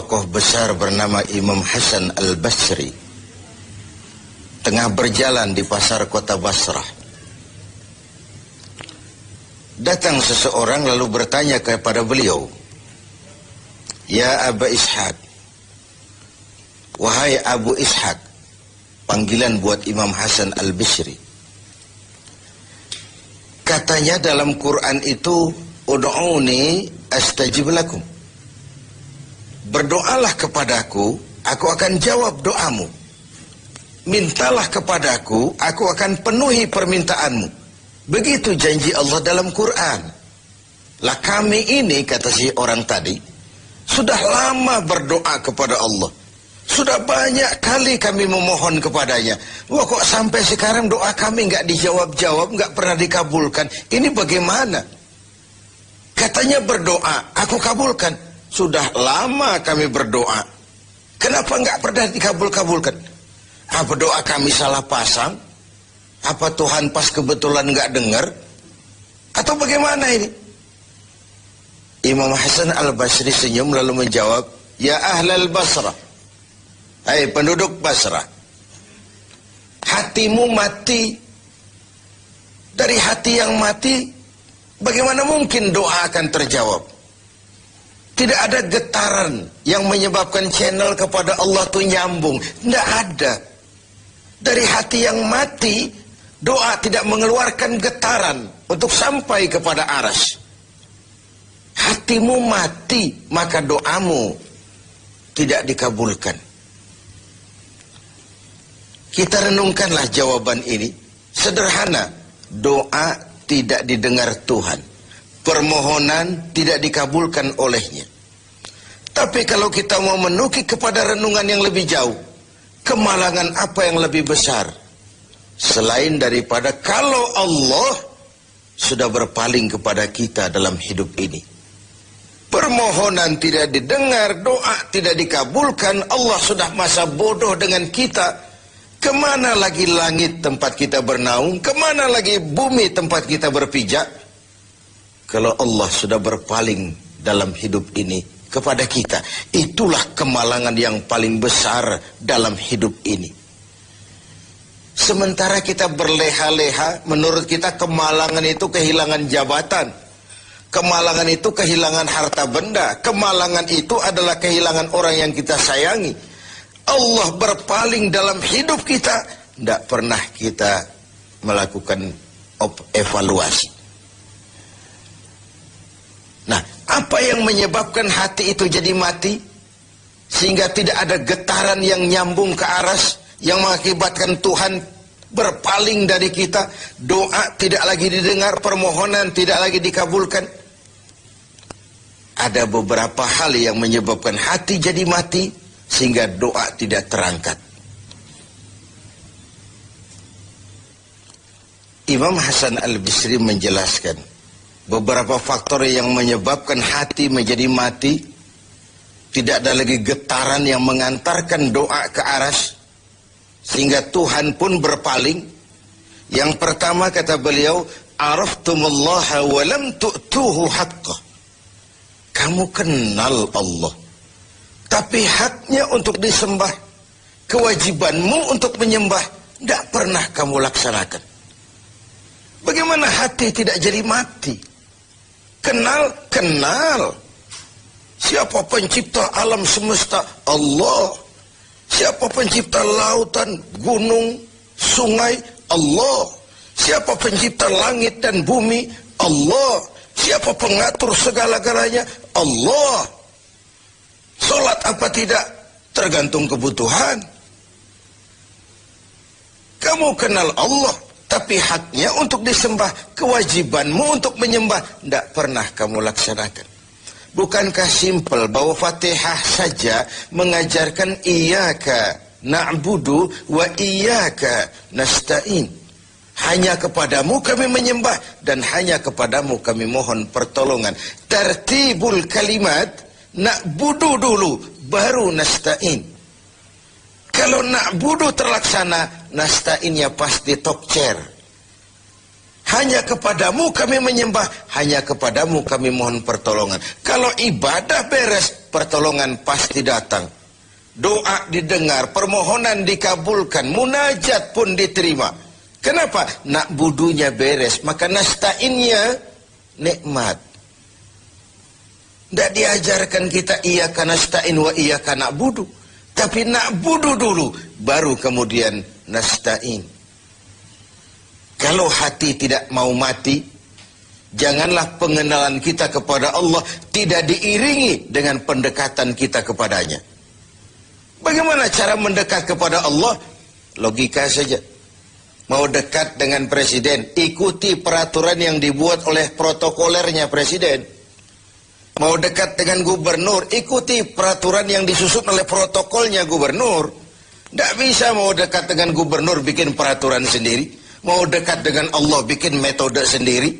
tokoh besar bernama Imam Hasan al-Basri tengah berjalan di pasar kota Basrah. Datang seseorang lalu bertanya kepada beliau, "Ya Aba Ishaq," wahai Abu Ishaq, panggilan buat Imam Hasan al-Basri. Katanya dalam Quran itu, "Ud'uni astajib lakum." Berdoalah kepadaku, aku akan jawab doamu. Mintalah kepadaku, aku akan penuhi permintaanmu. Begitu janji Allah dalam Quran. Lah kami ini, kata si orang tadi, sudah lama berdoa kepada Allah. Sudah banyak kali kami memohon kepadanya. Wah, kok sampai sekarang doa kami nggak dijawab-jawab, nggak pernah dikabulkan. Ini bagaimana? Katanya berdoa, aku kabulkan. Sudah lama kami berdoa. Kenapa nggak pernah dikabul-kabulkan? Apa doa kami salah pasang? Apa Tuhan pas kebetulan nggak dengar? Atau bagaimana ini? Imam Hasan al-Basri senyum lalu menjawab, "Ya ahlal Basrah, hai penduduk Basrah, hatimu mati. Dari hati yang mati, bagaimana mungkin doa akan terjawab? Tidak ada getaran yang menyebabkan channel kepada Allah itu nyambung. Tidak ada. Dari hati yang mati, doa tidak mengeluarkan getaran untuk sampai kepada aras. Hatimu mati, maka doamu tidak dikabulkan." Kita renungkanlah jawaban ini. Sederhana, doa tidak didengar Tuhan. Permohonan tidak dikabulkan olehnya. Tapi kalau kita mau menukik kepada renungan yang lebih jauh, kemalangan apa yang lebih besar selain daripada kalau Allah sudah berpaling kepada kita dalam hidup ini? Permohonan tidak didengar, doa tidak dikabulkan, Allah sudah masa bodoh dengan kita. Kemana lagi langit tempat kita bernaung? Kemana lagi bumi tempat kita berpijak? Kalau Allah sudah berpaling dalam hidup ini kepada kita, itulah kemalangan yang paling besar dalam hidup ini. Sementara kita berleha-leha, menurut kita kemalangan itu kehilangan jabatan, kemalangan itu kehilangan harta benda, kemalangan itu adalah kehilangan orang yang kita sayangi. Allah berpaling dalam hidup kita, tidak pernah kita melakukan evaluasi. Nah, apa yang menyebabkan hati itu jadi mati? Sehingga tidak ada getaran yang nyambung ke aras, yang mengakibatkan Tuhan berpaling dari kita. Doa tidak lagi didengar, permohonan tidak lagi dikabulkan. Ada beberapa hal yang menyebabkan hati jadi mati, sehingga doa tidak terangkat. Imam Hasan al-Basri menjelaskan beberapa faktor yang menyebabkan hati menjadi mati. Tidak ada lagi getaran yang mengantarkan doa ke aras, sehingga Tuhan pun berpaling. Yang pertama kata beliau, "Araftumullaha wa lam tu'tuhu haqqah." Kamu kenal Allah, tapi haknya untuk disembah, kewajibanmu untuk menyembah, tidak pernah kamu laksanakan. Bagaimana hati tidak jadi mati? Kenal. Siapa pencipta alam semesta? Allah. Siapa pencipta lautan, gunung, sungai? Allah. Siapa pencipta langit dan bumi? Allah. Siapa pengatur segala-galanya? Allah. Sholat apa tidak? Tergantung kebutuhan. Kamu kenal Allah, tapi haknya untuk disembah, kewajibanmu untuk menyembah, tidak pernah kamu laksanakan. Bukankah simpel bahwa Fatihah saja mengajarkan iyyaka na'budu wa iyyaka nasta'in? Hanya kepadamu kami menyembah dan hanya kepadamu kami mohon pertolongan. Tertibul kalimat, na'budu dulu baru nasta'in. Kalau na'budu terlaksana, nasta'innya pasti top chair. Hanya kepadamu kami menyembah, hanya kepadamu kami mohon pertolongan. Kalau ibadah beres, pertolongan pasti datang. Doa didengar, permohonan dikabulkan, munajat pun diterima. Kenapa? Na'budunya beres, maka nasta'innya nikmat. Tidak diajarkan kita iyyaka nasta'in wa iyyaka na'budu. Tapi na'budu dulu, baru kemudian nasta'in. Kalau hati tidak mau mati, janganlah pengenalan kita kepada Allah tidak diiringi dengan pendekatan kita kepadanya. Bagaimana cara mendekat kepada Allah? Logika saja. Mau dekat dengan presiden, ikuti peraturan yang dibuat oleh protokolernya presiden. Mau dekat dengan gubernur, ikuti peraturan yang disusun oleh protokolnya gubernur. Tidak bisa mau dekat dengan gubernur bikin peraturan sendiri. Mau dekat dengan Allah bikin metode sendiri.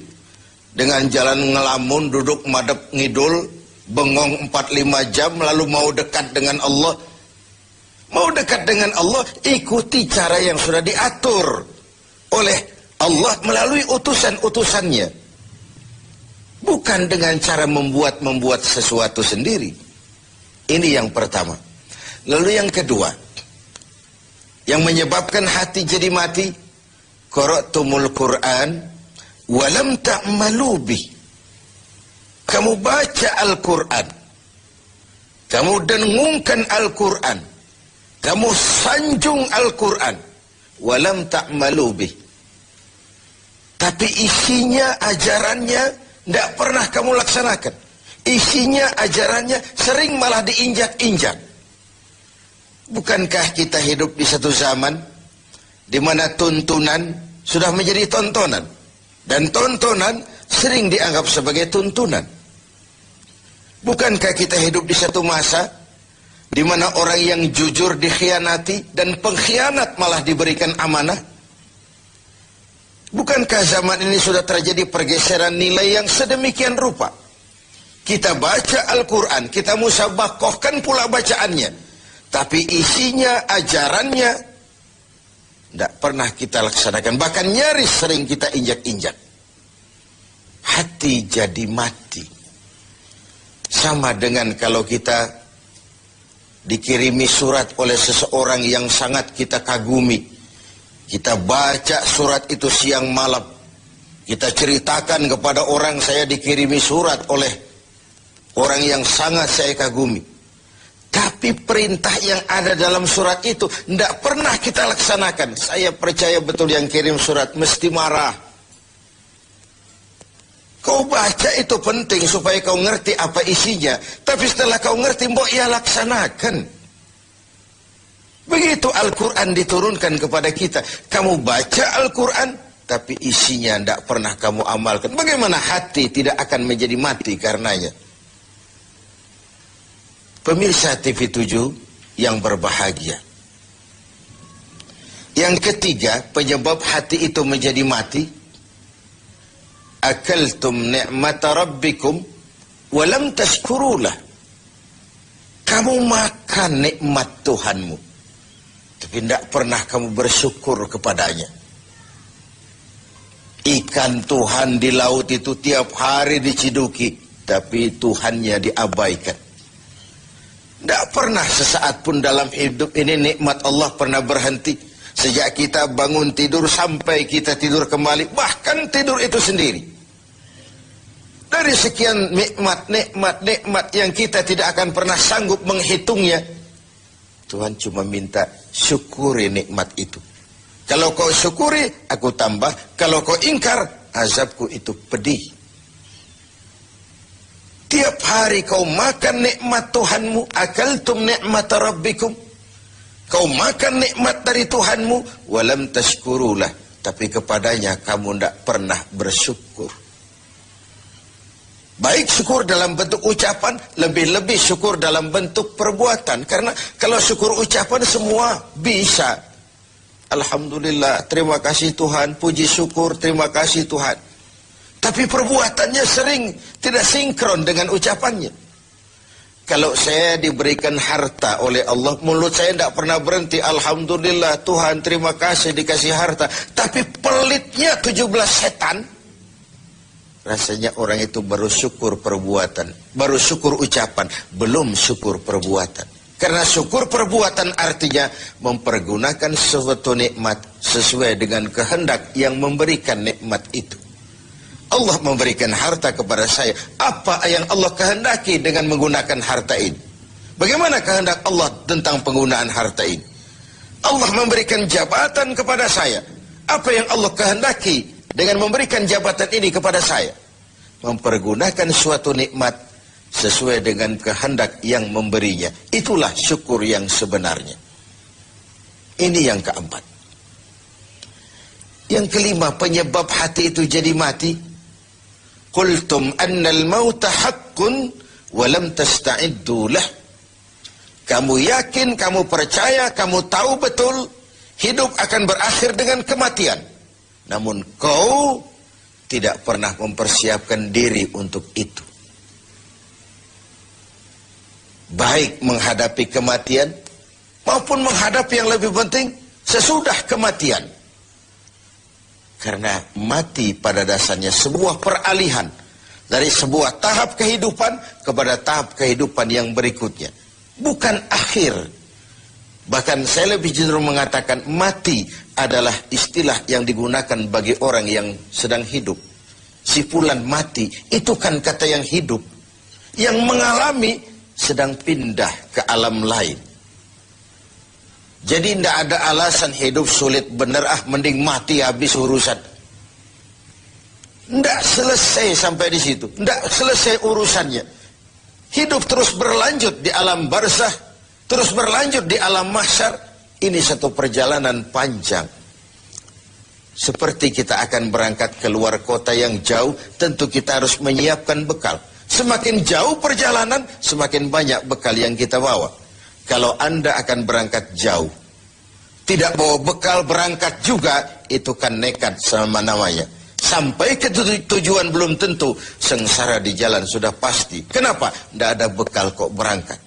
Dengan jalan ngelamun, duduk madep ngidul, bengong 4-5 jam, lalu mau dekat dengan Allah. Mau dekat dengan Allah, ikuti cara yang sudah diatur oleh Allah melalui utusan-utusannya. Bukan dengan cara membuat sesuatu sendiri. Ini yang pertama. Lalu yang kedua, yang menyebabkan hati jadi mati, qara'tumul Qur'an walam ta'malu bih. Kamu baca Al-Quran, kamu dengungkan Al-Quran, kamu sanjung Al-Quran, walam ta'malu bih. Tapi isinya, ajarannya tidak pernah kamu laksanakan. Isinya, ajarannya sering malah diinjak-injak. Bukankah kita hidup di satu zaman di mana tuntunan sudah menjadi tontonan, dan tontonan sering dianggap sebagai tuntunan? Bukankah kita hidup di satu masa di mana orang yang jujur dikhianati dan pengkhianat malah diberikan amanah? Bukankah zaman ini sudah terjadi pergeseran nilai yang sedemikian rupa? Kita baca Al-Quran, kita musabakohkan pula bacaannya, tapi isinya, ajarannya tidak pernah kita laksanakan. Bahkan nyaris sering kita injak-injak. Hati jadi mati. Sama dengan kalau kita dikirimi surat oleh seseorang yang sangat kita kagumi. Kita baca surat itu siang malam. Kita ceritakan kepada orang, saya dikirimi surat oleh orang yang sangat saya kagumi. Tapi perintah yang ada dalam surat itu tidak pernah kita laksanakan. Saya percaya betul yang kirim surat mesti marah. Kau baca itu penting supaya kau ngerti apa isinya. Tapi setelah kau ngerti, mbok ya laksanakan. Begitu Al-Quran diturunkan kepada kita. Kamu baca Al-Quran, tapi isinya tidak pernah kamu amalkan. Bagaimana hati tidak akan menjadi mati karenanya? Pemirsa TV 7 yang berbahagia. Yang ketiga, penyebab hati itu menjadi mati, akaltum ni'mata rabbikum walam tashkurulah. Kamu makan nikmat Tuhanmu, tapi tidak pernah kamu bersyukur kepadanya. Ikan Tuhan di laut itu tiap hari diciduki, tapi Tuhannya diabaikan. Tidak pernah sesaat pun dalam hidup ini nikmat Allah pernah berhenti. Sejak kita bangun tidur sampai kita tidur kembali, bahkan tidur itu sendiri. Dari sekian nikmat yang kita tidak akan pernah sanggup menghitungnya, Tuhan cuma minta syukuri nikmat itu. Kalau kau syukuri, aku tambah. Kalau kau ingkar, azabku itu pedih. Tiap hari kau makan nikmat Tuhanmu, akaltum ni'mata rabbikum. Kau makan nikmat dari Tuhanmu, walam tashkurulah. Tapi kepadanya kamu tidak pernah bersyukur. Baik syukur dalam bentuk ucapan, lebih-lebih syukur dalam bentuk perbuatan. Karena kalau syukur ucapan semua bisa. Alhamdulillah, terima kasih Tuhan, puji syukur, terima kasih Tuhan. Tapi perbuatannya sering tidak sinkron dengan ucapannya. Kalau saya diberikan harta oleh Allah, mulut saya tidak pernah berhenti. Alhamdulillah, Tuhan terima kasih dikasih harta. Tapi pelitnya 17 setan. Rasanya orang itu baru syukur perbuatan, baru syukur ucapan, belum syukur perbuatan. Karena syukur perbuatan artinya mempergunakan suatu nikmat sesuai dengan kehendak yang memberikan nikmat itu. Allah memberikan harta kepada saya. Apa yang Allah kehendaki dengan menggunakan harta ini? Bagaimana kehendak Allah tentang penggunaan harta ini? Allah memberikan jabatan kepada saya. Apa yang Allah kehendaki dengan memberikan jabatan ini kepada saya? Mempergunakan suatu nikmat sesuai dengan kehendak yang memberinya. Itulah syukur yang sebenarnya. Ini yang keempat. Yang kelima, penyebab hati itu jadi mati. Qultum annal mauta haqqun wa lam tasta'iddu lah. Kamu yakin, kamu percaya, kamu tahu betul hidup akan berakhir dengan kematian. Namun kau tidak pernah mempersiapkan diri untuk itu. Baik menghadapi kematian maupun menghadapi yang lebih penting sesudah kematian. Karena mati pada dasarnya sebuah peralihan dari sebuah tahap kehidupan kepada tahap kehidupan yang berikutnya. Bukan akhir. Bahkan saya lebih cenderung mengatakan mati adalah istilah yang digunakan bagi orang yang sedang hidup. Si fulan mati, itu kan kata yang hidup. Yang mengalami sedang pindah ke alam lain. Jadi tidak ada alasan hidup sulit benar, mending mati habis urusan. Tidak selesai sampai di situ. Tidak selesai urusannya. Hidup terus berlanjut di alam barzah, terus berlanjut di alam mahsyar. Ini satu perjalanan panjang. Seperti kita akan berangkat ke luar kota yang jauh, tentu kita harus menyiapkan bekal. Semakin jauh perjalanan, semakin banyak bekal yang kita bawa. Kalau Anda akan berangkat jauh, tidak bawa bekal berangkat juga, itu kan nekat sama namanya. Sampai ke tujuan belum tentu, sengsara di jalan sudah pasti. Kenapa? Tidak ada bekal kok berangkat.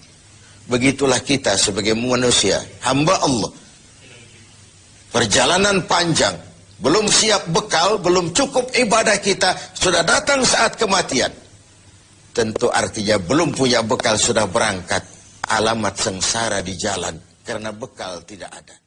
Begitulah kita sebagai manusia, hamba Allah. Perjalanan panjang, belum siap bekal, belum cukup ibadah kita, sudah datang saat kematian. Tentu artinya belum punya bekal sudah berangkat. Alamat sengsara di jalan karena bekal tidak ada.